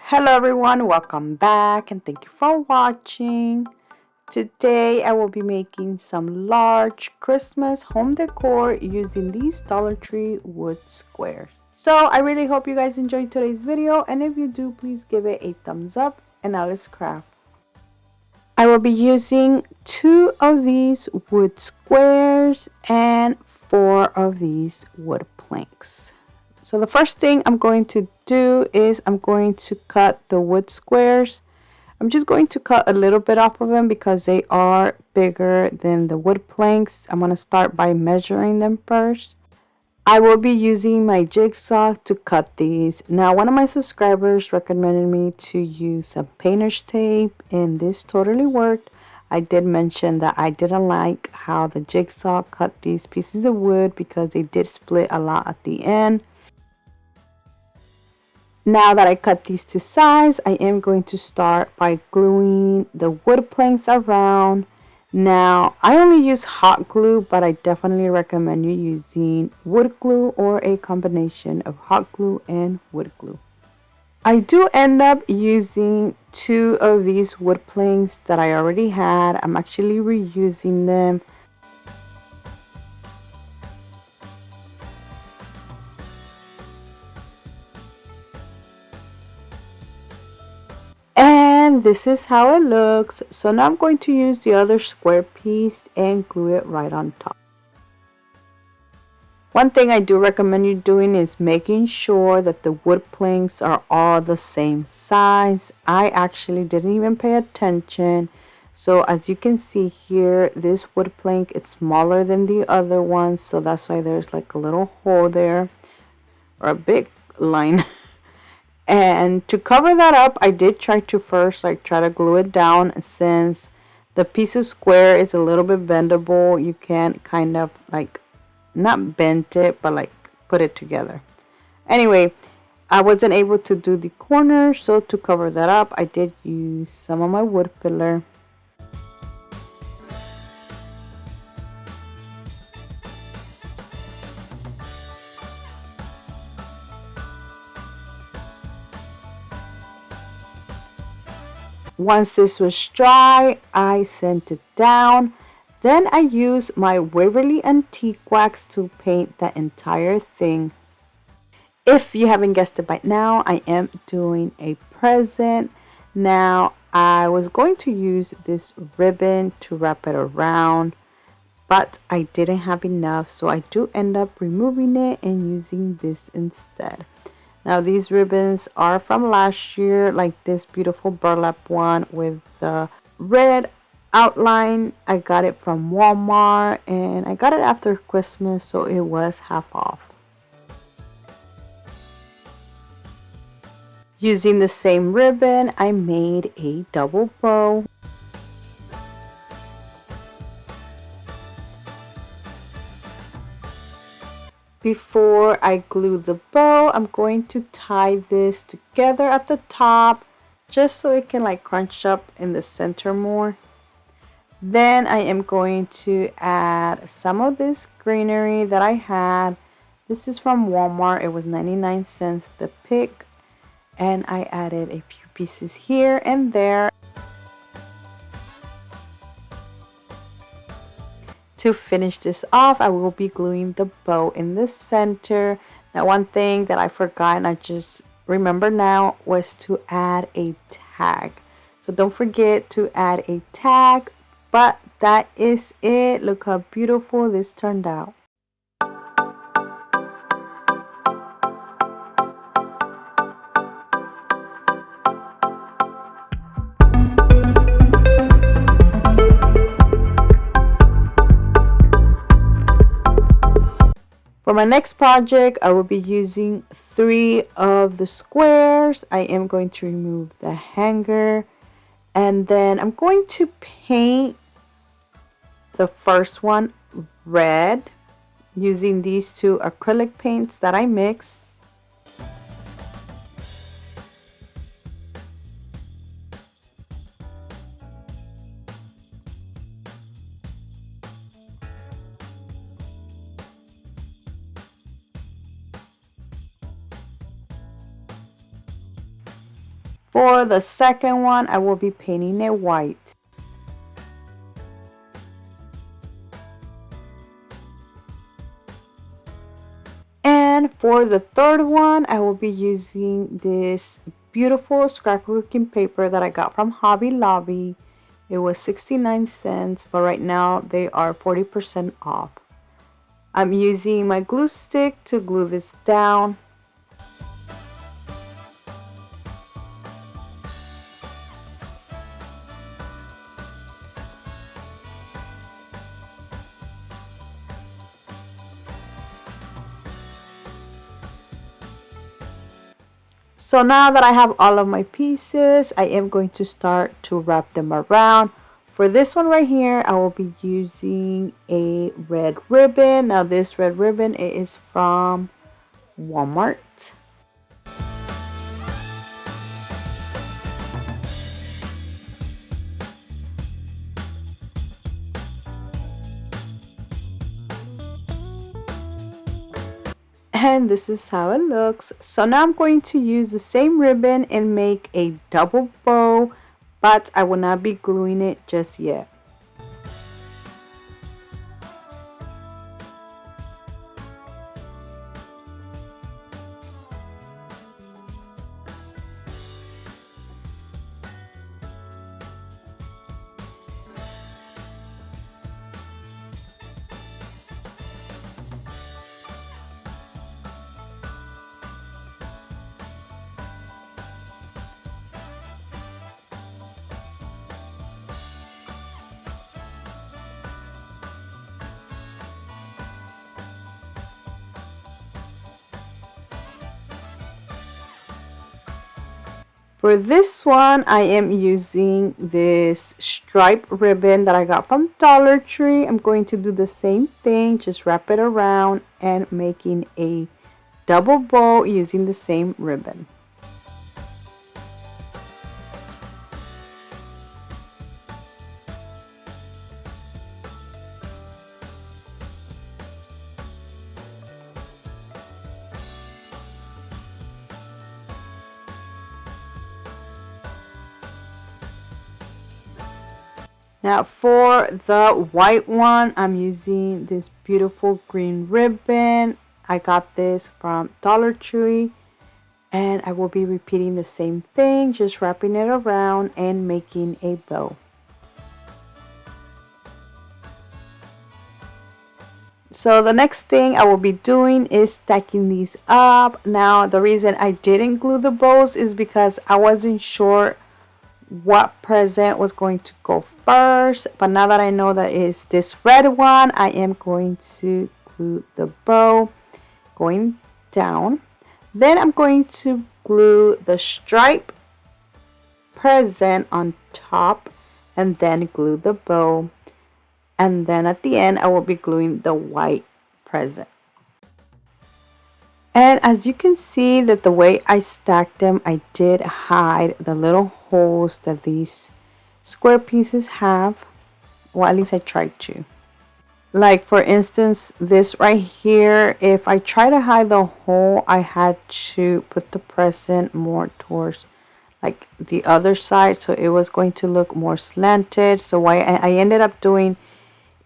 Hello everyone, welcome back and thank you for watching. Today I will be making some large Christmas home decor using these Dollar Tree wood squares. So I really hope you guys enjoyed today's video, and if you do, please give it a thumbs up, and now let's craft. I will be using 2 of these wood squares and 4 of these wood planks. So the first thing I'm going to do is I'm going to cut the wood squares. I'm just going to cut a little bit off of them because they are bigger than the wood planks. I'm going to start by measuring them first. I will be using my jigsaw to cut these. Now, one of my subscribers recommended me to use some painter's tape, and this totally worked. I did mention that I didn't like how the jigsaw cut these pieces of wood because they did split a lot at the end. Now that I cut these to size, I am going to start by gluing the wood planks around. Now, I only use hot glue, but I definitely recommend you using wood glue or a combination of hot glue and wood glue. I do end up using 2 of these wood planks that I already had. I'm actually reusing them. And this is how it looks. So now I'm going to use the other square piece and glue it right on top. One thing I do recommend you doing is making sure that the wood planks are all the same size. I actually didn't even pay attention. So as you can see here, this wood plank is smaller than the other one. So that's why there's like a little hole there, or a big line. And to cover that up, I did try to first try to glue it down. Since the piece of square is a little bit bendable, you can kind of not bend it, but put it together. Anyway, I wasn't able to do the corner, so to cover that up, I did use some of my wood filler. Once this was dry, I sent it down. Then I used my Waverly Antique Wax to paint the entire thing. If you haven't guessed it by now, I am doing a present. Now, I was going to use this ribbon to wrap it around, but I didn't have enough, so I do end up removing it and using this instead. Now, these ribbons are from last year, like this beautiful burlap one with the red outline. I got it from Walmart, and I got it after Christmas, so it was half off. Using the same ribbon, I made a double bow. Before I glue the bow, I'm going to tie this together at the top just so it can crunch up in the center more. Then I am going to add some of this greenery that I had. This is from Walmart. It was 99 cents the pick, and I added a few pieces here and there. To finish this off, I will be gluing the bow in the center. Now, one thing that I forgot and I just remember now was to add a tag. So don't forget to add a tag. But that is it. Look how beautiful this turned out. For my next project, I will be using 3 of the squares. I am going to remove the hanger, and then I'm going to paint the first one red using these 2 acrylic paints that I mixed. For the second one, I will be painting it white. And for the third one, I will be using this beautiful scrapbooking paper that I got from Hobby Lobby. It was 69 cents, but right now they are 40% off. I'm using my glue stick to glue this down. So now that I have all of my pieces, I am going to start to wrap them around. For this one right here, I will be using a red ribbon. Now this red ribbon is from Walmart. And this is how it looks. So now I'm going to use the same ribbon and make a double bow, but I will not be gluing it just yet. For this one, I am using this stripe ribbon that I got from Dollar Tree. I'm going to do the same thing, just wrap it around and making a double bow using the same ribbon. Now for the white one, I'm using this beautiful green ribbon. I got this from Dollar Tree, and I will be repeating the same thing, just wrapping it around and making a bow. So the next thing I will be doing is stacking these up. Now the reason I didn't glue the bows is because I wasn't sure what present was going to go first, but now that I know that it's this red one, I am going to glue the bow going down. Then I'm going to glue the stripe present on top and then glue the bow, and then at the end I will be gluing the white present. And as you can see that the way I stacked them, I did hide the little holes that these square pieces have. Well, at least I tried to. Like for instance, this right here, if I try to hide the hole, I had to put the present more towards like the other side, so it was going to look more slanted. So what I ended up doing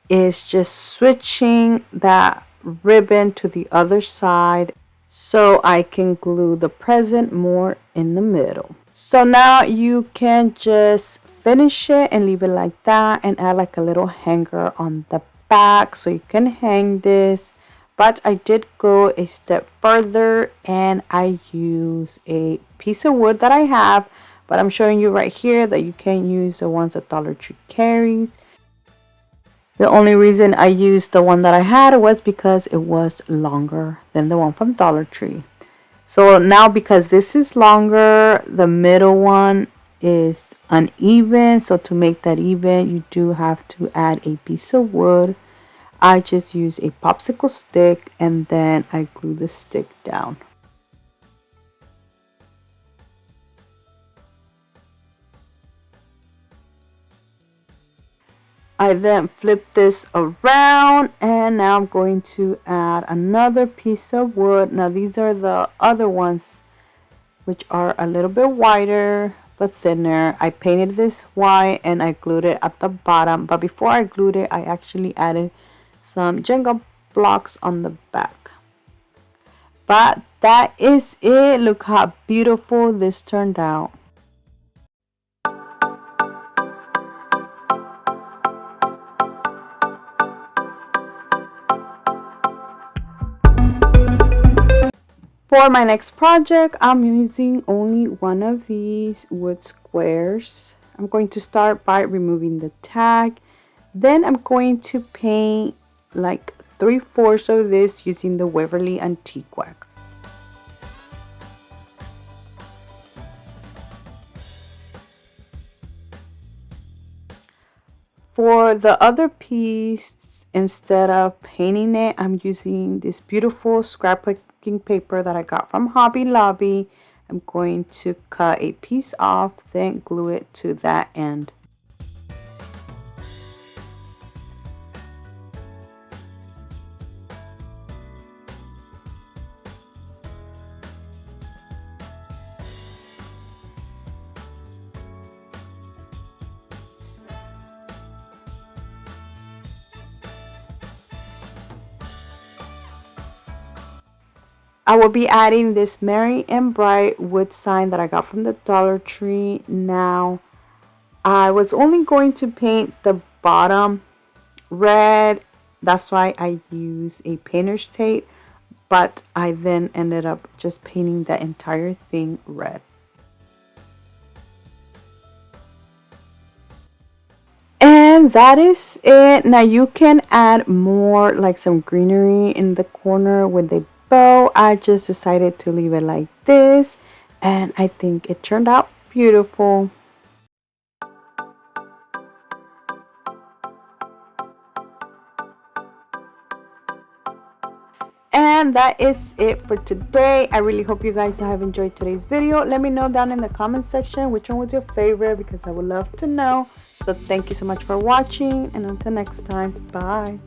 is just switching that ribbon to the other side so I can glue the present more in the middle. So now you can just finish it and leave it like that and add like a little hanger on the back so you can hang this. But I did go a step further and I use a piece of wood that I have, but I'm showing you right here that you can use the ones that Dollar Tree carries. The only reason I used the one that I had was because it was longer than the one from Dollar Tree. So now because this is longer, the middle one is uneven. So to make that even, you do have to add a piece of wood. I just use a popsicle stick and then I glue the stick down. I then flip this around and now I'm going to add another piece of wood. Now these are the other ones which are a little bit wider, but thinner. I painted this white and I glued it at the bottom, but before I glued it, I actually added some Jenga blocks on the back. But that is it. Look how beautiful this turned out. For my next project, I'm using only one of these wood squares. I'm going to start by removing the tag. Then I'm going to paint like 3/4 of this using the Waverly Antique Wax. For the other piece, instead of painting it, I'm using this beautiful scrapbooking paper that I got from Hobby Lobby. I'm going to cut a piece off, then glue it to that end. I will be adding this Merry and Bright wood sign that I got from the Dollar Tree. Now, I was only going to paint the bottom red. That's why I use a painter's tape. But I then ended up just painting the entire thing red. And that is it. Now you can add more, like some greenery in the corner with the bow. I just decided to leave it like this, and I think it turned out beautiful. And that is it for today. I really hope you guys have enjoyed today's video. Let me know down in the comment section which one was your favorite, because I would love to know. So thank you so much for watching, and until next time, bye.